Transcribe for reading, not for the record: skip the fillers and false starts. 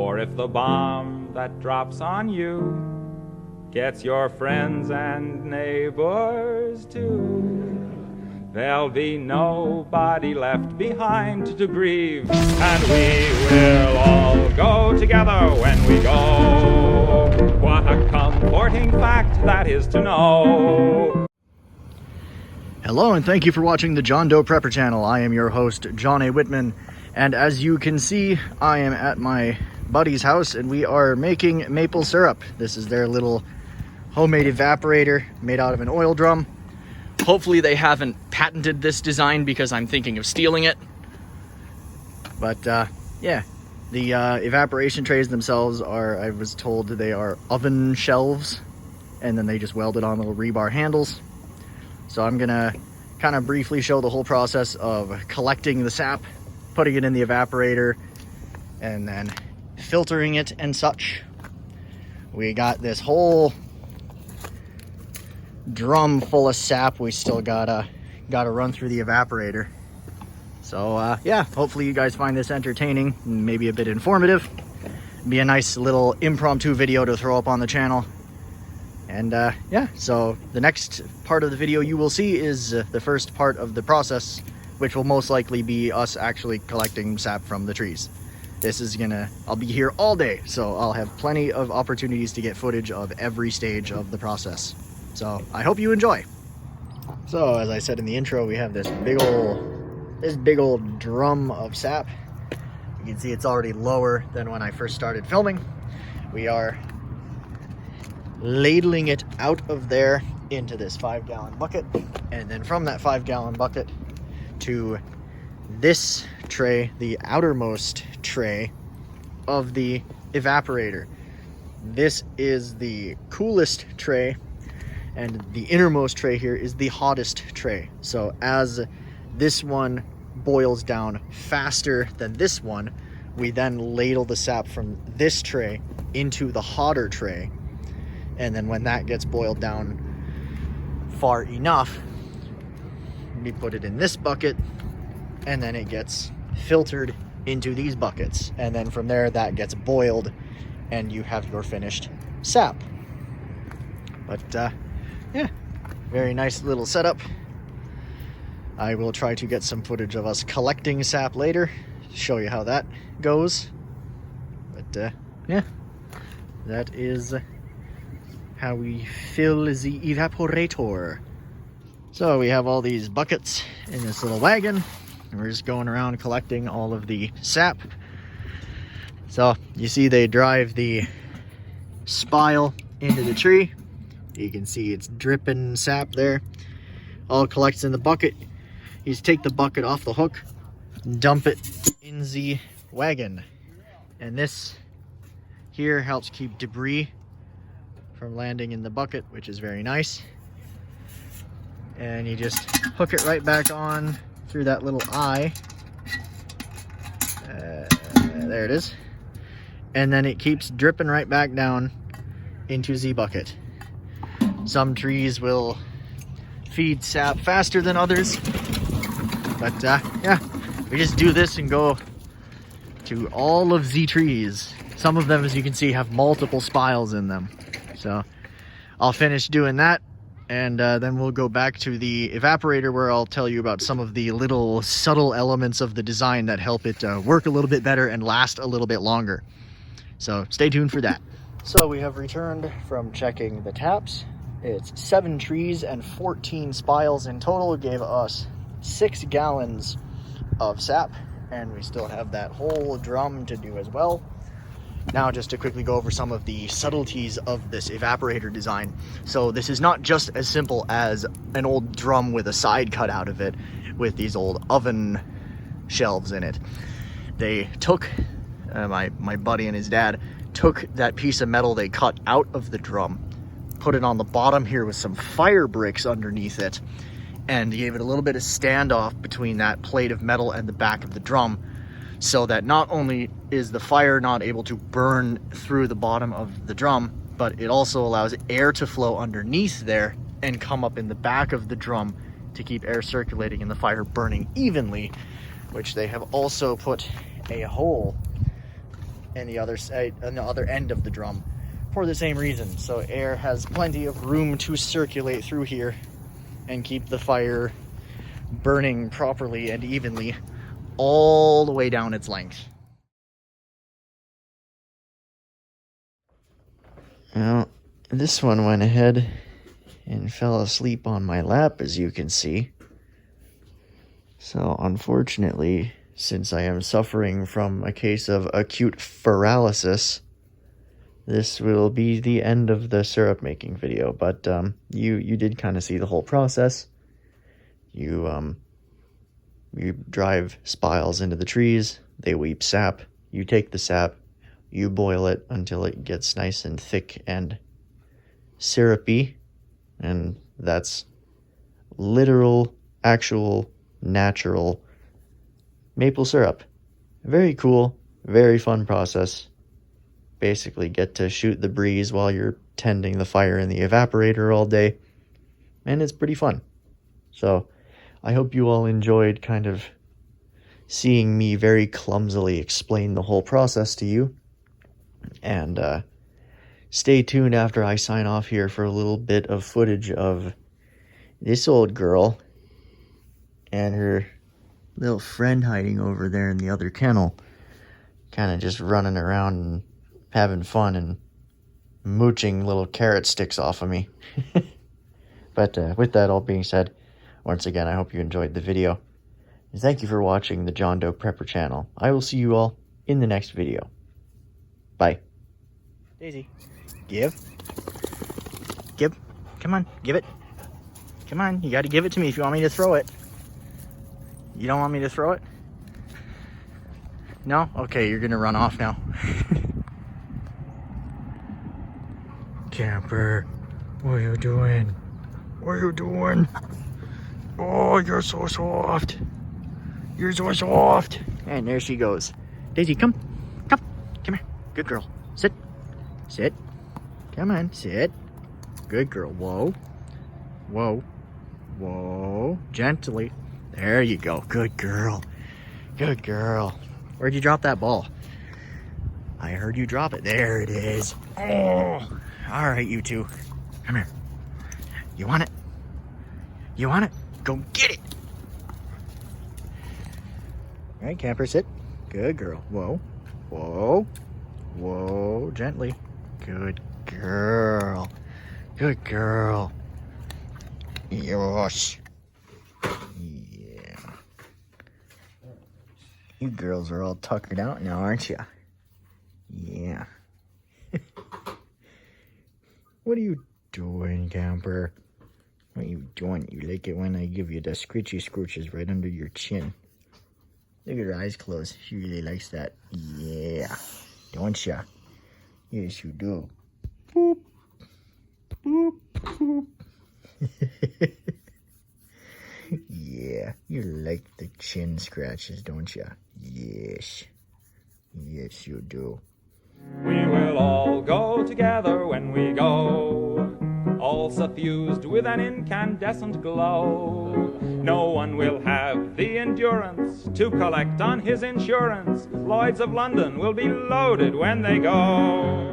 Or if the bomb that drops on you gets your friends and neighbors too, there'll be nobody left behind to grieve, and we will all go together when we go. What a comforting fact that is to know. Hello and thank you for watching the John Doe Prepper channel. I am your host, John A. Whitman, and as you can see, I am at my buddy's house and we are making maple syrup. This is their little homemade evaporator made out of an oil drum. Hopefully they haven't patented this design because I'm thinking of stealing it. But yeah, the evaporation trays themselves are, I was told they are oven shelves, and then they just welded on little rebar handles. So I'm gonna kind of briefly show the whole process of collecting the sap, putting it in the evaporator, and then filtering it and such. We got this whole drum full of sap we still gotta run through the evaporator. So yeah, hopefully you guys find this entertaining and maybe a bit informative. Be a nice little impromptu video to throw up on the channel. And yeah, so the next part of the video you will see is the first part of the process, which will most likely be us actually collecting sap from the trees. This is I'll be here all day, so I'll have plenty of opportunities to get footage of every stage of the process. So I hope you enjoy. So as I said in the intro, we have this big old drum of sap. You can see it's already lower than when I first started filming. We are ladling it out of there into this 5-gallon bucket, and then from that 5-gallon bucket to this tray, the outermost tray of the evaporator. This is the coolest tray, and the innermost tray here is the hottest tray. So as this one boils down faster than this one, we then ladle the sap from this tray into the hotter tray. And then when that gets boiled down far enough, we put it in this bucket, and then it gets filtered into these buckets. And then from there, that gets boiled, and you have your finished sap. But yeah, very nice little setup. I will try to get some footage of us collecting sap later, show you how that goes. But yeah, that is how we fill the evaporator. So we have all these buckets in this little wagon, and we're just going around collecting all of the sap. So you see they drive the spile into the tree. You can see it's dripping sap there. All collects in the bucket. You just take the bucket off the hook, dump it in the wagon. And this here helps keep debris from landing in the bucket, which is very nice. And you just hook it right back on through that little eye. There it is. And then it keeps dripping right back down into the bucket. Some trees will feed sap faster than others, but yeah, we just do this and go to all of the trees. Some of them, as you can see, have multiple spiles in them. So I'll finish doing that, and then we'll go back to the evaporator, where I'll tell you about some of the little subtle elements of the design that help it work a little bit better and last a little bit longer. So stay tuned for that. So we have returned from checking the taps. It's 7 trees and 14 spiles in total. It gave us 6 gallons of sap, and we still have that whole drum to do as well. Now just to quickly go over some of the subtleties of this evaporator design. So this is not just as simple as an old drum with a side cut out of it with these old oven shelves in it. They took, my buddy and his dad took that piece of metal they cut out of the drum, put it on the bottom here with some fire bricks underneath it, and gave it a little bit of standoff between that plate of metal and the back of the drum, so that not only is the fire not able to burn through the bottom of the drum, but it also allows air to flow underneath there and come up in the back of the drum to keep air circulating and the fire burning evenly, which they have also put a hole in the other side, on the other end of the drum, for the same reason. So air has plenty of room to circulate through here and keep the fire burning properly and evenly all the way down its length. Well, this one went ahead and fell asleep on my lap, as you can see. So unfortunately, since I am suffering from a case of acute paralysis, this will be the end of the syrup making video. But you did kind of see the whole process. You drive spiles into the trees, they weep sap, you take the sap, you boil it until it gets nice and thick and syrupy, and that's literal, actual, natural maple syrup. Very cool, very fun process. Basically get to shoot the breeze while you're tending the fire in the evaporator all day, and it's pretty fun. So I hope you all enjoyed kind of seeing me very clumsily explain the whole process to you. And stay tuned after I sign off here for a little bit of footage of this old girl and her little friend hiding over there in the other kennel, kind of just running around and having fun and mooching little carrot sticks off of me. But with that all being said, once again, I hope you enjoyed the video. And thank you for watching the John Doe Prepper channel. I will see you all in the next video. Bye. Daisy, give. Come on, give it. Come on, you got to give it to me if you want me to throw it. You don't want me to throw it? No? Okay, you're going to run off now. Camper, what are you doing? What are you doing? Oh, you're so soft. You're so soft. And there she goes. Daisy, come here. Good girl. Sit. Come on, sit. Good girl. Whoa. Gently. There you go. Good girl. Where'd you drop that ball? I heard you drop it. There it is. Oh, all right, you two. Come here. You want it? Go get it. All right, Camper, sit. Good girl. Whoa. Gently. Good girl. Yosh. Yeah. You girls are all tuckered out now, aren't you? Yeah. What are you doing, Camper? What are you doing? You like it when I give you the scritchy scrooches right under your chin. Look at her eyes closed. She really likes that. Yeah. Don't ya? Yes, you do. Boop. Yeah, you like the chin scratches, don't ya? Yes. Yes, you do. We will all go together when we go, all suffused with an incandescent glow. No one will have the endurance to collect on his insurance. Lloyds of London will be loaded when they go.